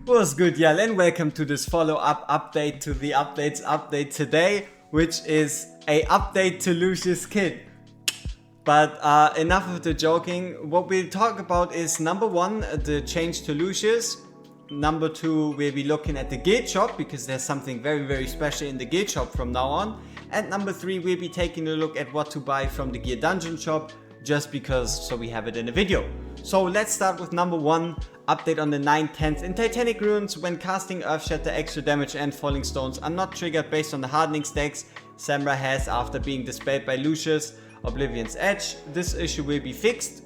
What's good, y'all, and welcome to this follow-up update to the updates update today, which is a update to LUCIUS kit. But enough of the joking. What we'll talk about is number one, the change to LUCIUS. Number two, we'll be looking at the guild shop because there's something very special in the guild shop from now on. And number three, we'll be taking a look at what to buy from the gear dungeon shop, just because, so we have it in a video. So let's start with number one, update on the 9/10th. In Titanic Ruins, when casting Earthshatter, extra damage and falling stones are not triggered based on the hardening stacks Samra has after being dispelled by LUCIUS, Oblivion's Edge. This issue will be fixed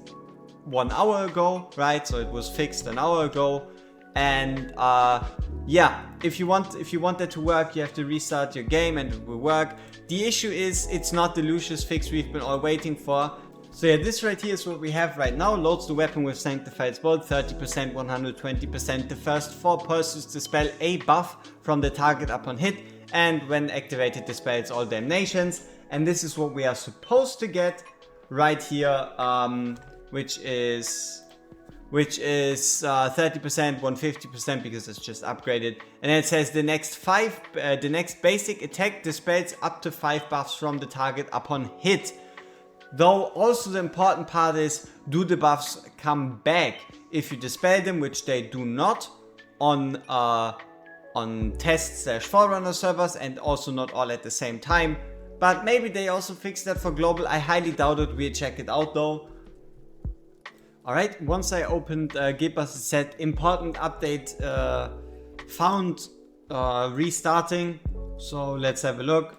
1 hour ago, right? So it was fixed an hour ago. And yeah, if you want that to work, you have to restart your game and it will work. The issue is it's not the LUCIUS fix we've been all waiting for. So yeah, this right here is what we have right now. Loads the weapon with Sanctified Spell, 30%, 120%. The first 4 pursuits dispel a buff from the target upon hit, and when activated dispels all damnations. And this is what we are supposed to get right here, which is 30%, 150% because it's just upgraded. And then it says the next basic attack dispels up to 5 buffs from the target upon hit. Though also the important part is, do the buffs come back if you dispel them, which they do not on test/Forerunner servers, and also not all at the same time. But maybe they also fix that for global. I highly doubt it. We'll check it out though. Alright, once I opened Guildbus, it said important update found restarting. So let's have a look.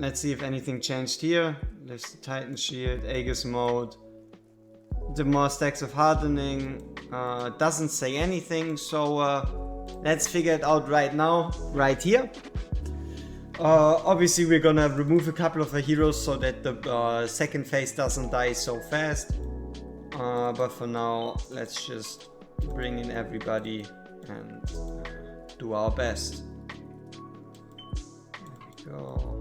Let's see if anything changed here. There's the Titan Shield, Aegis mode. The more stacks of hardening doesn't say anything. So let's figure it out right now, right here. Obviously we're gonna remove a couple of the heroes so that the second phase doesn't die so fast. But for now, let's just bring in everybody and do our best. There we go.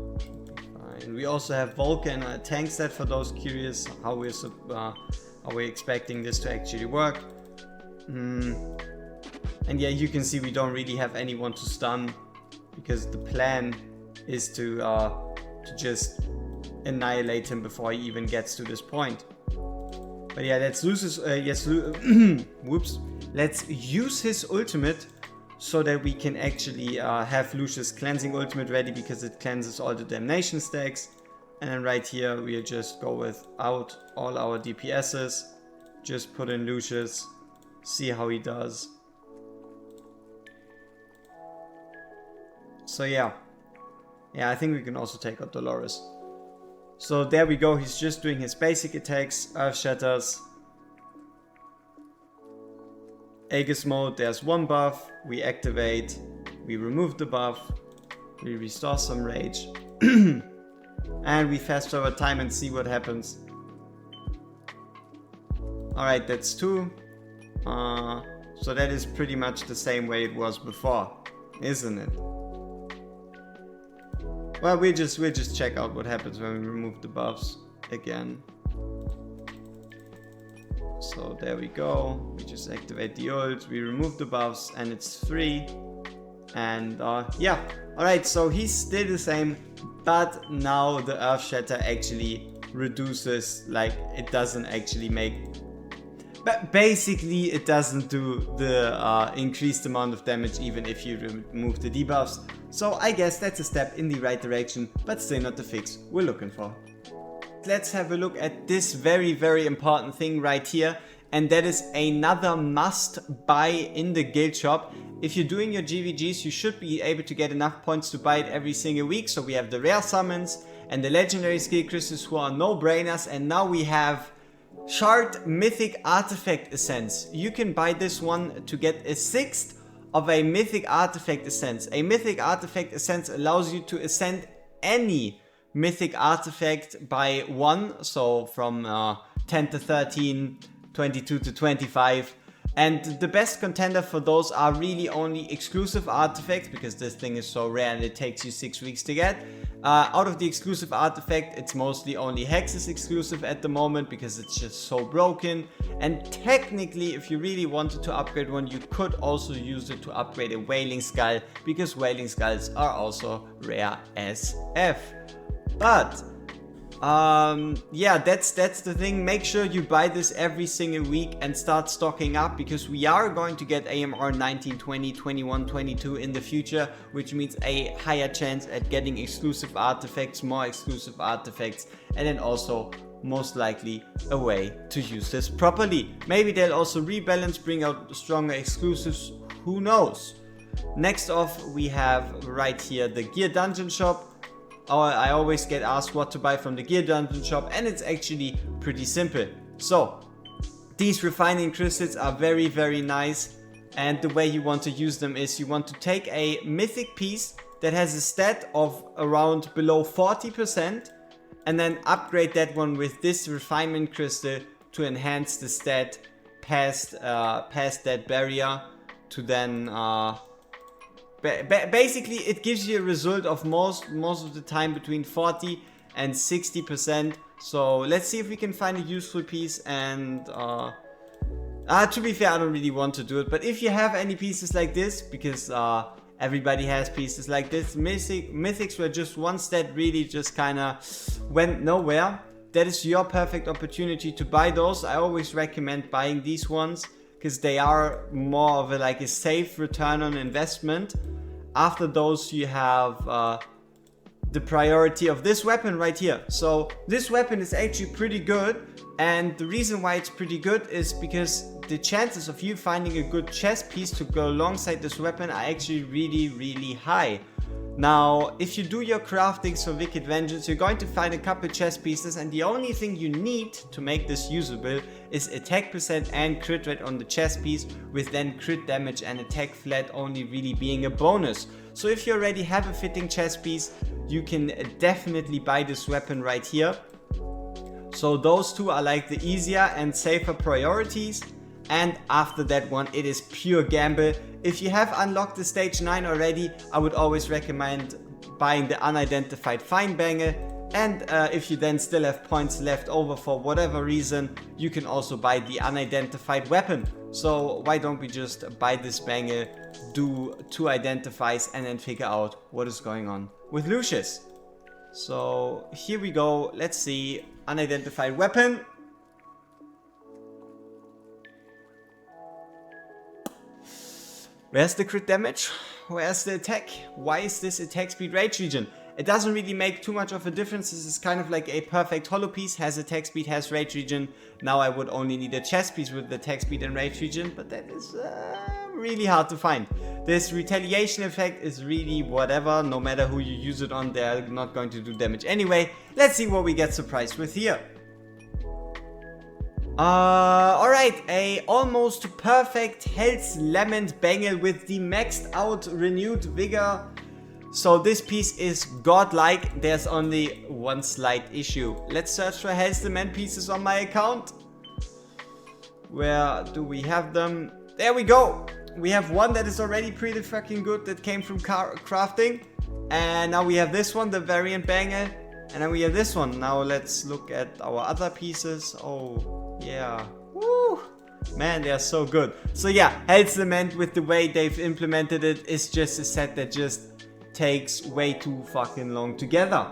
Fine. We also have Vulcan and a tank set for those curious how we're expecting this to actually work. And yeah, you can see we don't really have anyone to stun because the plan is to just annihilate him before he even gets to this point. But yeah, let's let's use his ultimate so that we can actually have LUCIUS cleansing ultimate ready, because it cleanses all the damnation stacks. And then right here we'll just go without all our DPSs, just put in LUCIUS, see how he does. So yeah, I think we can also take out Dolores. So there we go, he's just doing his basic attacks, Earth Shatters. Aegis mode, there's 1 buff, we activate, we remove the buff, we restore some rage. And we fast forward time and see what happens. Alright, that's 2. So that is pretty much the same way it was before, isn't it? Well, we'll just check out what happens when we remove the buffs again. So there we go. We just activate the ult, we remove the buffs, and it's 3. And yeah. Alright, so he's still the same, but now the Earth Shatter actually reduces, like, it doesn't actually make... But basically it doesn't do the increased amount of damage even if you remove the debuffs. So I guess that's a step in the right direction, but still not the fix we're looking for. Let's have a look at this very important thing right here, and that is another must buy in the guild shop. If you're doing your GVGs, you should be able to get enough points to buy it every single week. So we have the rare summons and the legendary skill crystals, who are no-brainers, and now we have Shard Mythic Artifact Essence. You can buy this one to get a 1/6 of a Mythic Artifact Essence. A Mythic Artifact Essence allows you to ascend any Mythic Artifact by 1, so from 10 to 13, 22 to 25. And the best contender for those are really only exclusive artifacts, because this thing is so rare and it takes you 6 weeks to get. Out of the exclusive artifact, it's mostly only Hexes exclusive at the moment because it's just so broken. And technically, if you really wanted to upgrade one, you could also use it to upgrade a Wailing Skull, because Wailing Skulls are also rare as F. But yeah, that's the thing. Make sure you buy this every single week and start stocking up, because we are going to get AMR 19, 20, 21, 22 in the future, which means a higher chance at getting exclusive artifacts, more exclusive artifacts, and then also most likely a way to use this properly. Maybe they'll also rebalance, bring out stronger exclusives, who knows. Next off, we have right here the Gear Dungeon Shop. I always get asked what to buy from the Gear Dungeon Shop, and it's actually pretty simple. So, these refining crystals are very, very nice, and the way you want to use them is you want to take a mythic piece that has a stat of around below 40%, and then upgrade that one with this refinement crystal to enhance the stat past that barrier, to then basically it gives you a result of most of the time between 40 and 60%. So let's see if we can find a useful piece. And to be fair, I don't really want to do it, but if you have any pieces like this, because everybody has pieces like this, mythics were just one stat really just kind of went nowhere, that is your perfect opportunity to buy those. I always recommend buying these ones, because they are more of a safe return on investment. After those, you have the priority of this weapon right here. So this weapon is actually pretty good, and the reason why it's pretty good is because the chances of you finding a good chest piece to go alongside this weapon are actually really, really high. Now, if you do your craftings for Wicked Vengeance, you're going to find a couple chest pieces, and the only thing you need to make this usable is attack percent and crit rate on the chest piece, with then crit damage and attack flat only really being a bonus. So if you already have a fitting chest piece, you can definitely buy this weapon right here. So those two are like the easier and safer priorities. And after that one, it is pure gamble. If you have unlocked the stage 9 already, I would always recommend buying the unidentified fine banger. And if you then still have points left over for whatever reason, you can also buy the unidentified weapon. So why don't we just buy this banger, do 2 identifies, and then figure out what is going on with Lucius. So here we go. Let's see. Unidentified weapon. Where's the crit damage? Where's the attack? Why is this attack speed rage region? It doesn't really make too much of a difference. This is kind of like a perfect hollow piece. Has attack speed, has rage region. Now I would only need a chest piece with the attack speed and rage region, but that is really hard to find. This retaliation effect is really whatever. No matter who you use it on, they're not going to do damage anyway. Let's see what we get surprised with here. Alright, a almost perfect Hell's Lament Bangle with the maxed out renewed vigor. So this piece is godlike. There's only one slight issue. Let's search for Hell's Lament pieces on my account. Where do we have them? There we go. We have one that is already pretty fucking good that came from crafting. And now we have this one, the variant banger. And then we have this one. Now let's look at our other pieces. Oh, yeah. Woo! Man, they are so good. So yeah, Hell's Lament, with the way they've implemented it, is just a set that just takes way too fucking long to gather.